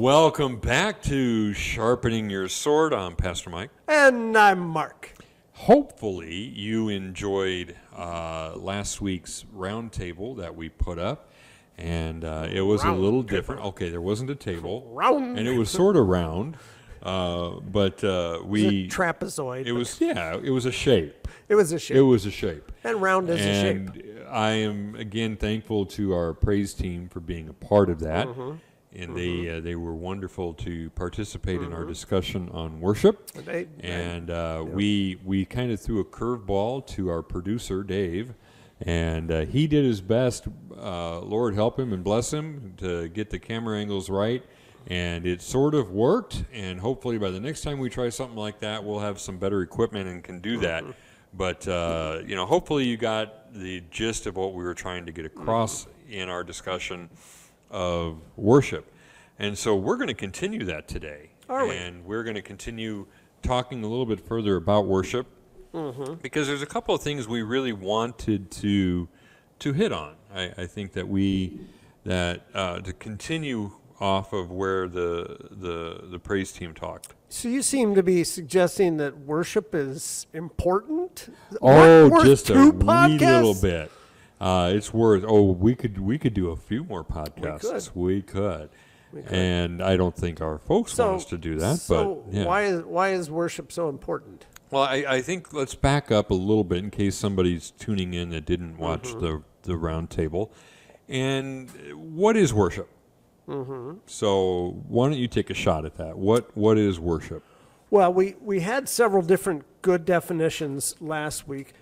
Welcome back to Sharpening Your Sword. I'm Pastor Mike. And I'm Mark. Hopefully you enjoyed last week's roundtable that we put up, and it was a little different. Okay, there wasn't a table, Round. and it was sort of round, but we... It was a trapezoid. It was, yeah, it was a shape. It was a shape. It was a shape. And round is a shape. And I am, again, thankful to our praise team for being a part of that. And they were wonderful to participate in our discussion on worship. And we kind of threw a curveball to our producer, Dave. And he did his best, Lord help him and bless him, to get the camera angles right. And it sort of worked. And hopefully by the next time we try something like that, we'll have some better equipment and can do that. But, hopefully you got the gist of what we were trying to get across in our discussion of worship. And so we're going to continue that today. Are we? And we're going to continue talking a little bit further about worship because there's a couple of things we really wanted to hit on. I think that to continue off of where the praise team talked. So you seem to be suggesting that worship is important? Oh, just a wee podcasts? little bit. It's worth. We could do a few more podcasts. We could. And I don't think our folks want us to do that. So but yeah. why is worship so important? Well, I think let's back up a little bit in case somebody's tuning in that didn't watch the round table. And what is worship? So why don't you take a shot at that? What is worship? Well, we had several different good definitions last week,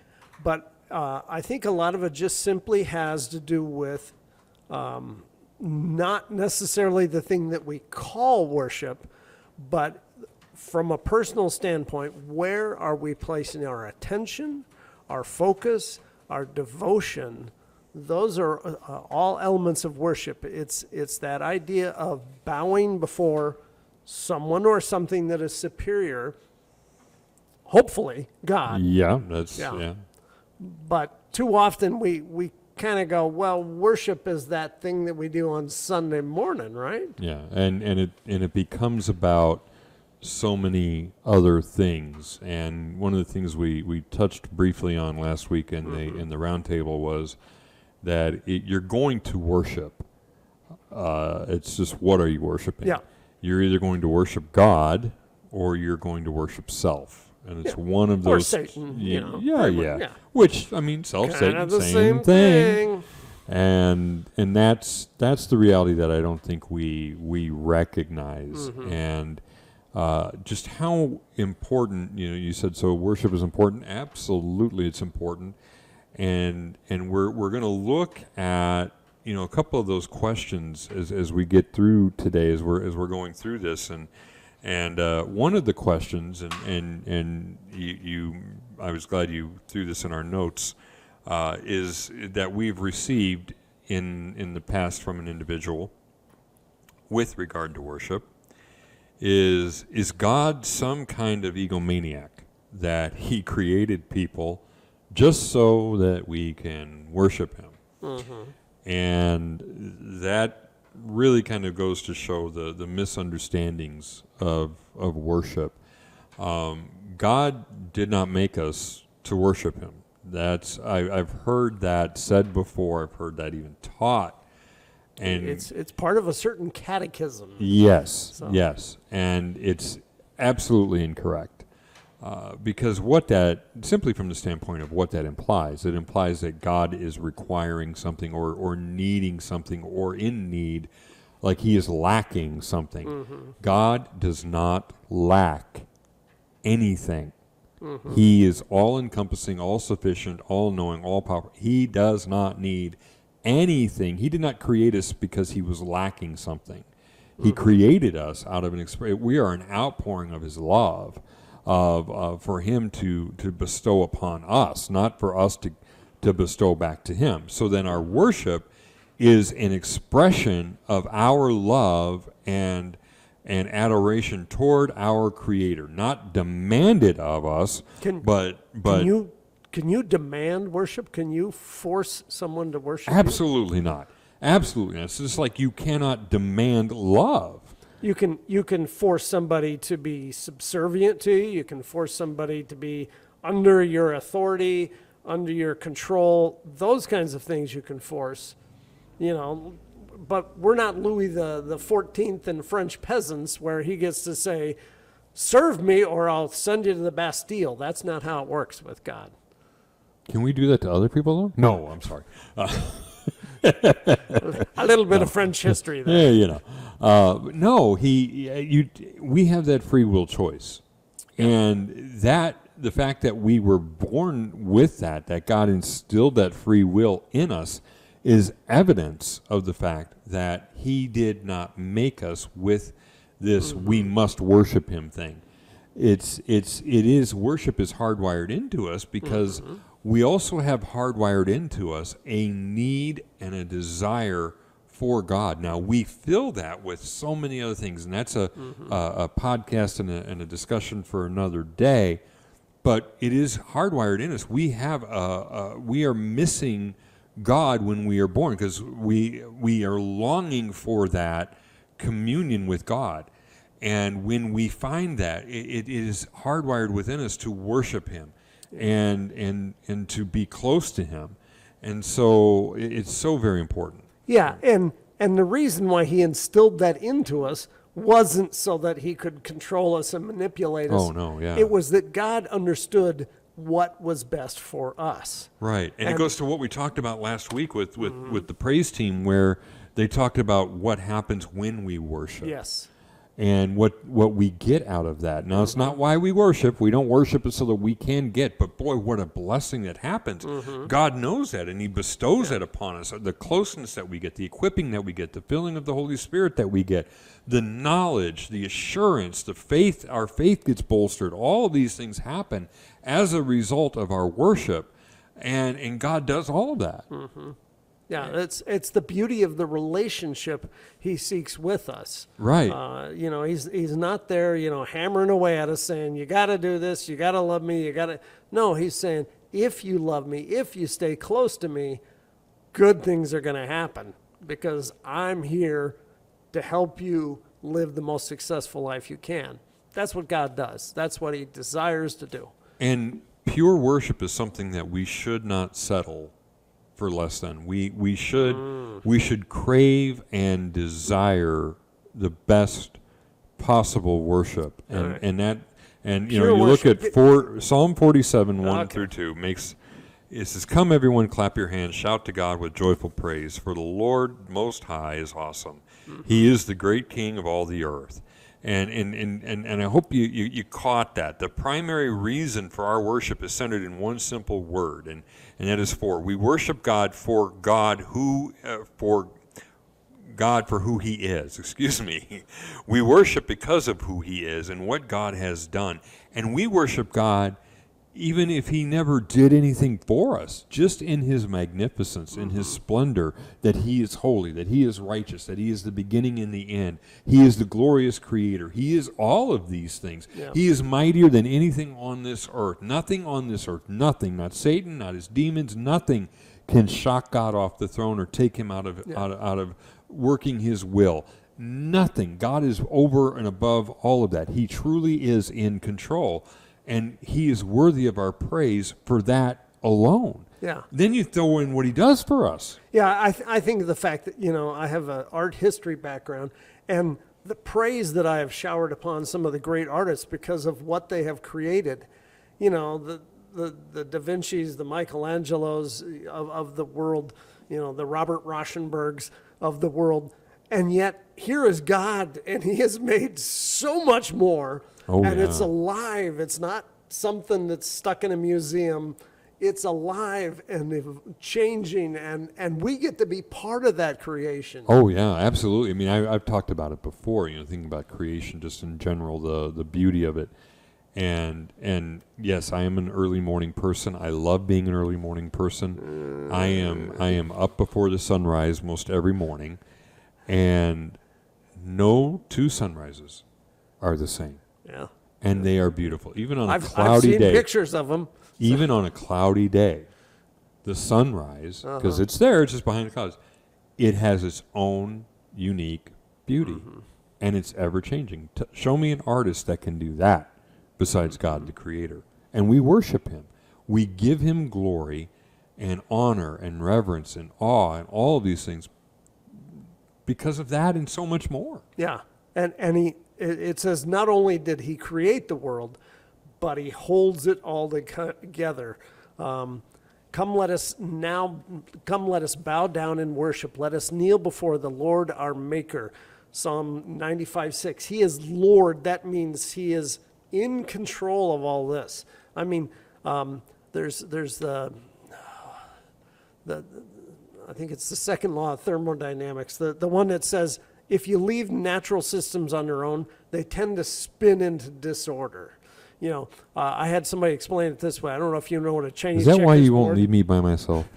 but I think a lot of it just simply has to do with not necessarily the thing that we call worship, but from a personal standpoint, where are we placing our attention, our focus, our devotion? Those are all elements of worship. It's that idea of bowing before someone or something that is superior, hopefully God. Yeah. But too often we kind of go, well, worship is that thing that we do on Sunday morning, right? Yeah, and it becomes about so many other things. And one of the things we touched briefly on last week in the roundtable was that you're going to worship. It's just, what are you worshiping? Yeah. You're either going to worship God or you're going to worship self. And it's one of those. Or Satan. Yeah. Which, I mean, self, Kind Satan, of the same thing. And that's the reality that I don't think we recognize. And just how important, you said, so worship is important. Absolutely, it's important. And we're going to look at a couple of those questions as we get through today, as we're going through this. And one of the questions, and I was glad you threw this in our notes, is that we've received in the past from an individual with regard to worship is God some kind of egomaniac that he created people just so that we can worship him? And that really kind of goes to show the misunderstandings of worship. God did not make us to worship him. I've heard that said before. I've heard that even taught. And it's part of a certain catechism. Yes, yes, and it's absolutely incorrect. Because what that, simply from the standpoint of what that implies, it implies that God is requiring something or needing something or in need, like he is lacking something. God does not lack anything. He is all-encompassing, all-sufficient, all-knowing, all-powerful. He does not need anything. He did not create us because he was lacking something. He created us out of we are an outpouring of his love. For him to bestow upon us, not for us to bestow back to him. So then our worship is an expression of our love and adoration toward our Creator, not demanded of us, but can you demand worship? Can you force someone to worship? Absolutely not. Absolutely not. It's just like you cannot demand love. You can force somebody to be subservient to you. You can force somebody to be under your authority, under your control. Those kinds of things you can force, But we're not Louis the 14th and French peasants where he gets to say, serve me or I'll send you to the Bastille. That's not how it works with God. Can we do that to other people, though? No, I'm sorry. A little bit of French history there. Yeah, no, we have that free will choice. And the fact that we were born with that God instilled that free will in us is evidence of the fact that he did not make us with this we must worship him thing. Worship is hardwired into us because we also have hardwired into us a need and a desire for God. Now, we fill that with so many other things, and that's a podcast and a discussion for another day, but it is hardwired in us. We are missing God when we are born because we are longing for that communion with God. And when we find that, it is hardwired within us to worship him and to be close to him. And so it's so very important. Yeah, and the reason why he instilled that into us wasn't so that he could control us and manipulate us. Oh, no, yeah. It was that God understood what was best for us. Right. And it goes to what we talked about last week with the praise team where they talked about what happens when we worship. Yes. And what we get out of that. Now, it's not why we worship. We don't worship it so that we can get. But, boy, what a blessing that happens. God knows that, and he bestows that upon us. The closeness that we get, the equipping that we get, the filling of the Holy Spirit that we get, the knowledge, the assurance, the faith, our faith gets bolstered. All of these things happen as a result of our worship. And God does all of that. Yeah, it's the beauty of the relationship he seeks with us. Right. He's not there, hammering away at us saying, you got to do this, you got to love me, you got to. No, he's saying, if you love me, if you stay close to me, good things are going to happen because I'm here to help you live the most successful life you can. That's what God does. That's what he desires to do. And pure worship is something that we should not settle for less than. We should crave and desire the best possible worship, and you look at Psalm 47 1 through 2 it says, "Come everyone, clap your hands, shout to God with joyful praise, for the Lord Most High is awesome. He is the great King of all the earth." And I hope you caught that. The primary reason for our worship is centered in one simple word, and that is for. We worship God for who he is. Excuse me. We worship because of who he is and what God has done. And we worship God even if he never did anything for us, just in his magnificence, in his splendor, that he is holy, that he is righteous, that he is the beginning and the end. He is the glorious creator. He is all of these things. Yeah. He is mightier than anything on this earth. Nothing on this earth, nothing, not Satan, not his demons, nothing can shock God off the throne or take him out of working his will. Nothing. God is over and above all of that. He truly is in control. And he is worthy of our praise for that alone. Yeah. Then you throw in what he does for us. Yeah, I think the fact that, I have an art history background, and the praise that I have showered upon some of the great artists because of what they have created, the Da Vinci's, the Michelangelos of the world, the Robert Rauschenbergs of the world. And yet, here is God, and he has made so much more. It's alive. It's not something that's stuck in a museum. It's alive and changing, and we get to be part of that creation. Oh, yeah, absolutely. I mean, I've talked about it before, thinking about creation just in general, the beauty of it. And yes, I am an early morning person. I love being an early morning person. I am up before the sunrise most every morning, and no two sunrises are the same. Yeah. And they are beautiful. Even on a cloudy day. I've seen pictures of them. Even on a cloudy day, the sunrise, because it's there, it's just behind the clouds, it has its own unique beauty. and it's ever changing. Show me an artist that can do that besides God, the Creator. And we worship him. We give him glory and honor and reverence and awe and all of these things because of that and so much more. Yeah. And it says not only did he create the world, but he holds it all together. Come let us bow down and worship. Let us kneel before the Lord our Maker. Psalm 95:6. He is Lord. That means he is in control of all this. I mean, there's the I think it's the second law of thermodynamics, the one that says if you leave natural systems on their own, they tend to spin into disorder. You know, I had somebody explain it this way. I don't know if you know what a Chinese checkers board. Is that why you won't leave me by myself?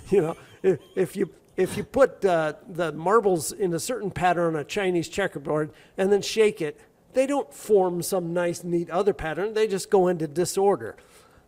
You know, if you put the marbles in a certain pattern on a Chinese checkerboard and then shake it, they don't form some nice, neat other pattern. They just go into disorder.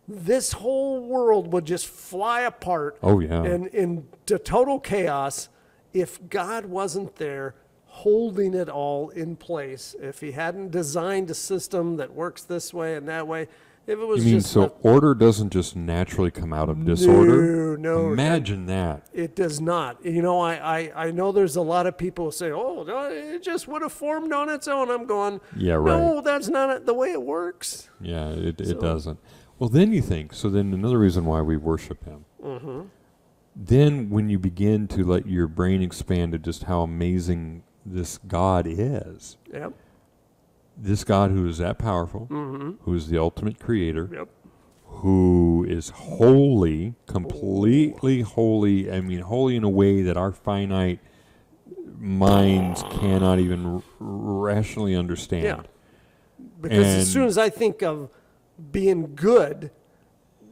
This whole world would just fly apart. Oh, yeah. And into total chaos if God wasn't there holding it all in place. If he hadn't designed a system that works this way and that way, if it was you mean just so order doesn't just naturally come out of disorder? No. Imagine that. It does not. You know, I know there's a lot of people who say, oh, no, it just would have formed on its own. I'm going, yeah, right. No, that's not the way it works. Yeah, it doesn't. Well, then you think, so then another reason why we worship him. Mm-hmm. Then when you begin to let your brain expand to just how amazing this God is. Yep. This God who is that powerful, who is the ultimate creator, who is holy, completely holy. I mean, holy in a way that our finite minds cannot even rationally understand. Yeah. Because as soon as I think of being good,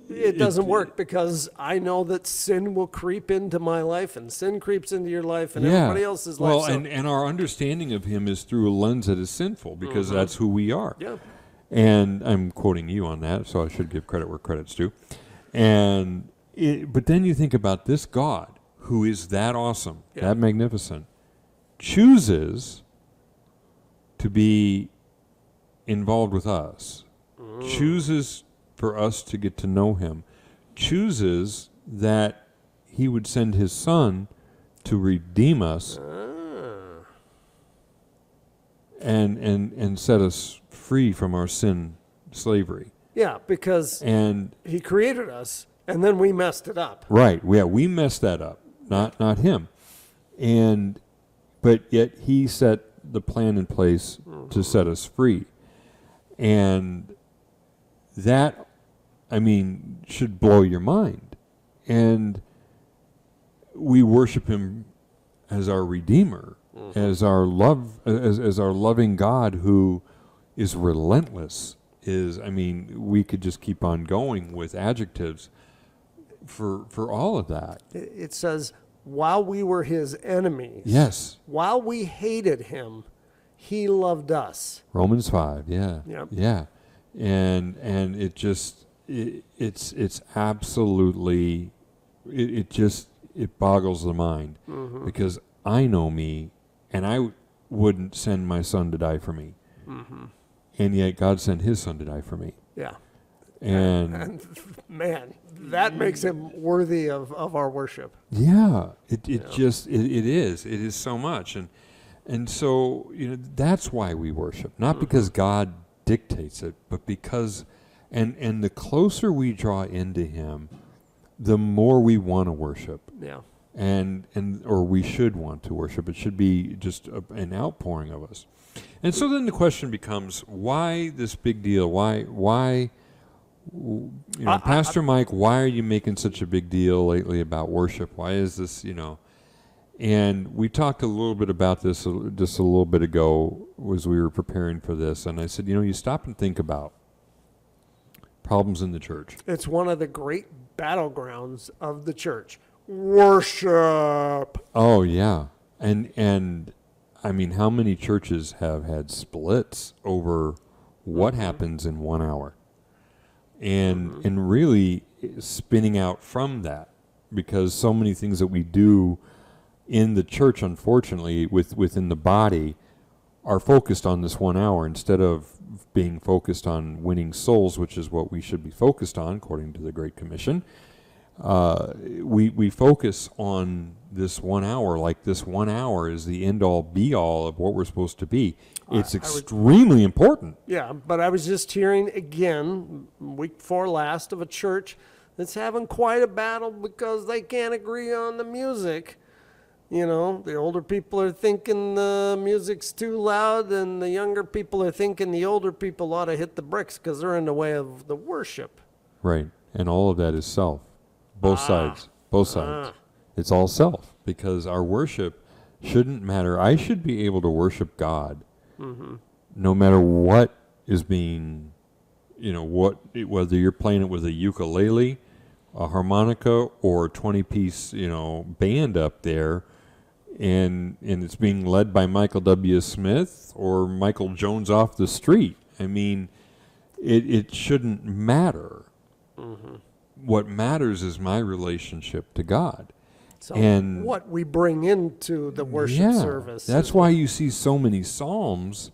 it doesn't work, because I know that sin will creep into my life, and sin creeps into your life and everybody else's life. Well, and our understanding of him is through a lens that is sinful, because that's who we are. Yeah. And I'm quoting you on that, so I should give credit where credit's due. But then you think about this God, who is that awesome, that magnificent, chooses to be involved with us, chooses for us to get to know him, chooses that he would send his son to redeem us and set us free from our sin slavery. Yeah, because he created us, and then we messed it up. Right, yeah, we messed that up, not him. But yet he set the plan in place to set us free. And that, I mean, should blow your mind. And we worship him as our Redeemer, as our as our loving God who is relentless. We could just keep on going with adjectives for all of that. It says, while we were his enemies, yes, while we hated him, he loved us. Romans 5, yeah. Yep. Yeah. And it just it's absolutely it boggles the mind, because I know me, and I wouldn't send my son to die for me, and yet God sent his son to die for me. Yeah. And man, that makes him worthy of our worship. Yeah, it is so much, and so that's why we worship, not because God dictates it, but because and the closer we draw into him, the more we want to worship. Yeah. Or we should want to worship. It should be just an outpouring of us. And so then the question becomes, why this big deal? Why Pastor Mike, why are you making such a big deal lately about worship? Why is this, And we talked a little bit about this just a little bit ago as we were preparing for this. And I said, you stop and think about problems in the church. It's one of the great battlegrounds of the church. Worship. Oh, yeah. And I mean, how many churches have had splits over what happens in 1 hour? And really spinning out from that, because so many things that we do in the church, unfortunately, within the body, are focused on this 1 hour instead of being focused on winning souls, which is what we should be focused on according to the Great Commission. We focus on this 1 hour like this 1 hour is the end-all be-all of what we're supposed to be. It's extremely important. Yeah, but I was just hearing again, week before last, of a church that's having quite a battle because they can't agree on the music. You know, the older people are thinking the music's too loud, and the younger people are thinking the older people ought to hit the bricks because they're in the way of the worship. Right, and all of that is self. Both sides. It's all self, because our worship shouldn't matter. I should be able to worship God no matter what is being, whether you're playing it with a ukulele, a harmonica, or a 20-piece, band up there, and it's being led by Michael W. Smith or Michael Jones off the street. I mean, it shouldn't matter. What matters is my relationship to God. So and what we bring into the worship service. That's why you see so many psalms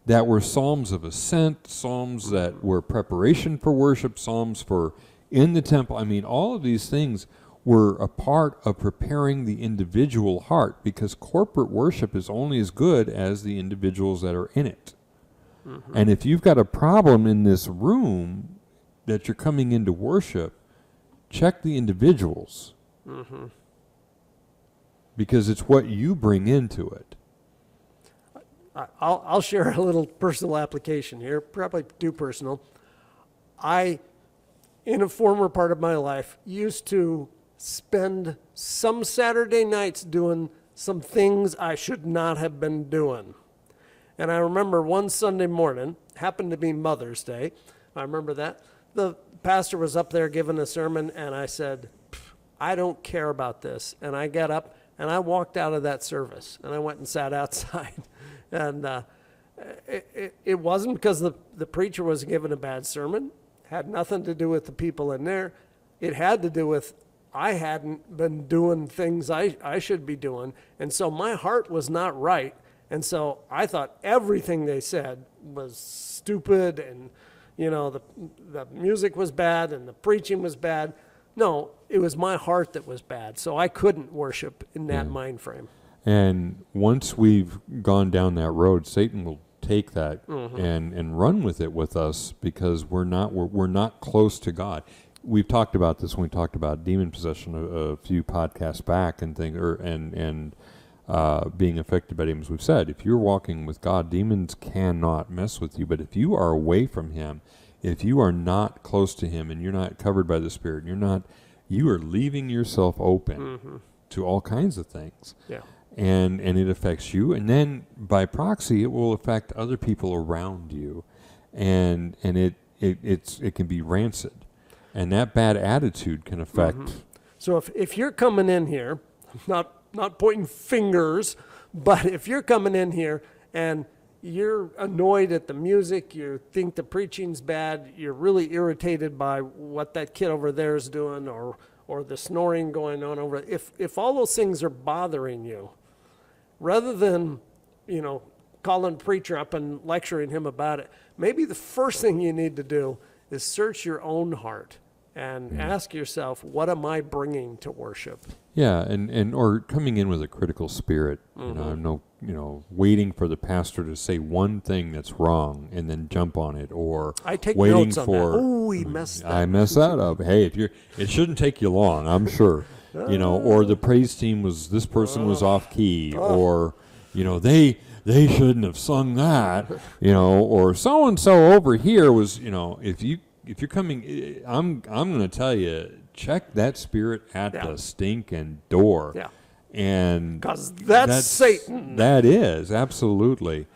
that were psalms of ascent, psalms that were preparation for worship, psalms for in the temple. I mean, all of these things were a part of preparing the individual heart, because corporate worship is only as good as the individuals that are in it. And if you've got a problem in this room that you're coming into worship, check the individuals. Because it's what you bring into it. I'll share a little personal application here, probably too personal. I, in a former part of my life, used to spend some Saturday nights doing some things I should not have been doing. And I remember one Sunday morning, happened to be Mother's Day, I remember that, the pastor was up there giving a sermon, and I said, I don't care about this. And I got up, and I walked out of that service, and I went and sat outside. And it wasn't because the preacher was giving a bad sermon. It had nothing to do with the people in there. It had to do with I hadn't been doing things I should be doing. And so my heart was not right. And so I thought everything they said was stupid, and, the music was bad and the preaching was bad. No, it was my heart that was bad. So I couldn't worship in that mind frame. And once we've gone down that road, Satan will take that and run with it with us, because we're not close to God. We've talked about this when we talked about demon possession a few podcasts back and being affected by demons. We've said if you're walking with God, demons cannot mess with you. But if you are away from Him, if you are not close to Him and you're not covered by the Spirit, you are leaving yourself open to all kinds of things. Yeah. And it affects you, and then by proxy, it will affect other people around you, and it can be rancid, and that bad attitude can affect. So if you're coming in here, not pointing fingers, but if you're coming in here and you're annoyed at the music, you think the preaching's bad, you're really irritated by what that kid over there is doing, or the snoring going on over, if all those things are bothering you, rather than, calling the preacher up and lecturing him about it, maybe the first thing you need to do is search your own heart and ask yourself, what am I bringing to worship? Yeah, and or coming in with a critical spirit, waiting for the pastor to say one thing that's wrong and then jump on it, or I take waiting notes on for that. Oh, he messed that. I messed that up. Hey, it shouldn't take you long, I'm sure. Or the praise team this person was off key, or they shouldn't have sung that, or so and so over here was, if you're coming, I'm going to tell you, check that spirit at the stinking door. Yeah. And because that's Satan. That is, absolutely.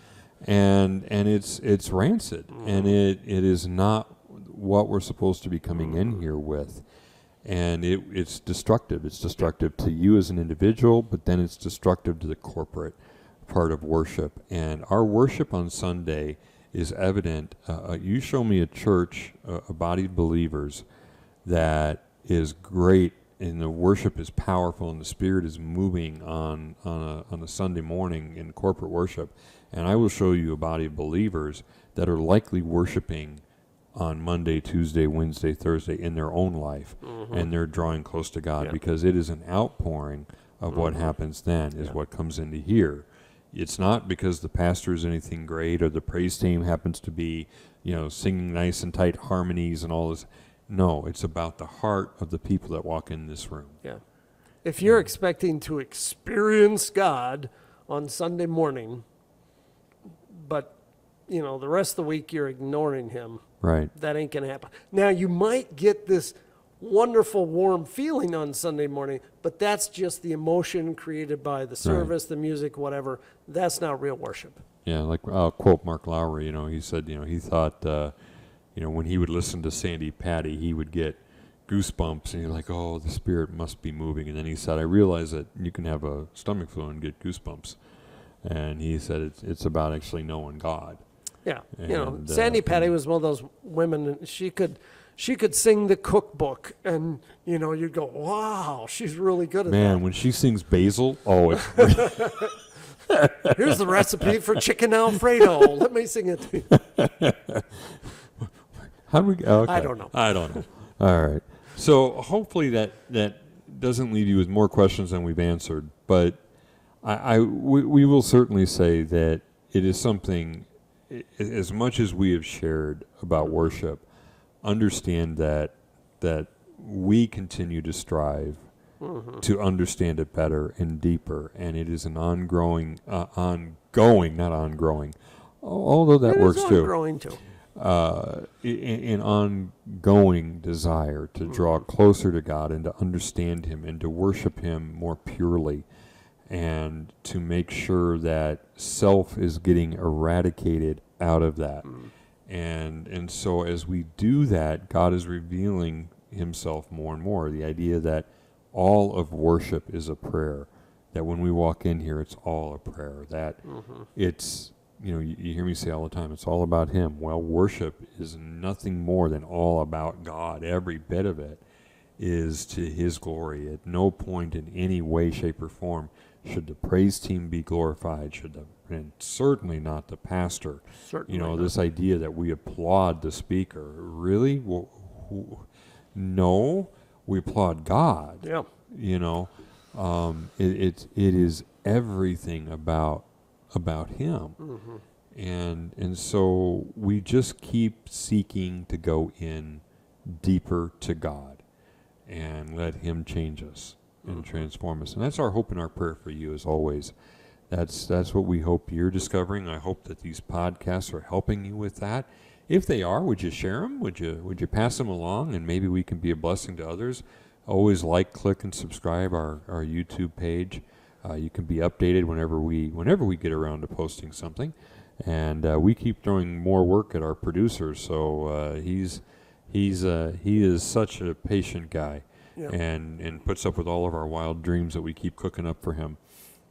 And it's rancid, and it is not what we're supposed to be coming in here with. And it's destructive. It's destructive to you as an individual, but then it's destructive to the corporate part of worship. And our worship on Sunday is evident. You show me a church, a body of believers that is great and the worship is powerful, and the Spirit is moving on a Sunday morning in corporate worship, and I will show you a body of believers that are likely worshiping on Monday, Tuesday, Wednesday, Thursday in their own life, and they're drawing close to God because it is an outpouring of what happens then is what comes into here. It's not because the pastor is anything great or the praise team happens to be, singing nice and tight harmonies and all this. No, it's about the heart of the people that walk in this room. Yeah. If you're expecting to experience God on Sunday morning, but, the rest of the week you're ignoring him, right? That ain't going to happen. Now, you might get this wonderful, warm feeling on Sunday morning, but that's just the emotion created by the service, the music, whatever. That's not real worship. Yeah, like I'll quote Mark Lowry, he said, he thought, when he would listen to Sandy Patty, he would get goosebumps, and he's like, oh, the Spirit must be moving. And then he said, I realize that you can have a stomach flu and get goosebumps. And he said, it's about actually knowing God. Yeah, and, Sandy Patty was one of those women, and she could sing the cookbook, and, you'd go, wow, she's really good at that. Man, when she sings Basil, it's here's the recipe for chicken Alfredo. Let me sing it to you. How do we? Okay. I don't know. All right. So hopefully that doesn't leave you with more questions than we've answered. But we will certainly say that it is something. As much as we have shared about worship, understand that we continue to strive to understand it better and deeper, and it is an ongoing, not ongrowing, although that works too. Ongrowing too. An ongoing desire to draw closer to God and to understand Him and to worship Him more purely, and to make sure that self is getting eradicated out of that. And so as we do that, God is revealing Himself more and more. The idea that all of worship is a prayer, that when we walk in here, it's all a prayer, that it's, you hear me say all the time, it's all about Him. Well, worship is nothing more than all about God. Every bit of it is to His glory. At no point in any way, shape, or form should the praise team be glorified, and certainly not the pastor. Certainly not. This idea that we applaud the speaker. Really? No, we applaud God. Yeah. It is everything about Him. And so we just keep seeking to go in deeper to God and let Him change us and transform us. And that's our hope and our prayer for you, as always. That's what we hope you're discovering. I hope that these podcasts are helping you with that. If they are, would you share them? Would you pass them along, and maybe we can be a blessing to others? Always like, click, and subscribe our YouTube page. You can be updated whenever we get around to posting something. And we keep throwing more work at our producer, so he is such a patient guy. Yep. and puts up with all of our wild dreams that we keep cooking up for him.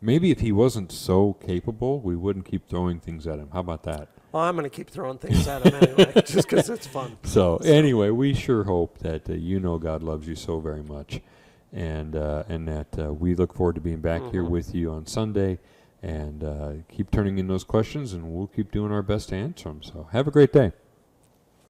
Maybe if he wasn't so capable, we wouldn't keep throwing things at him. How about that? Well, I'm going to keep throwing things at him anyway, just because it's fun. So anyway, we sure hope that God loves you so very much, and that we look forward to being back here with you on Sunday, and keep turning in those questions, and we'll keep doing our best to answer them. So have a great day.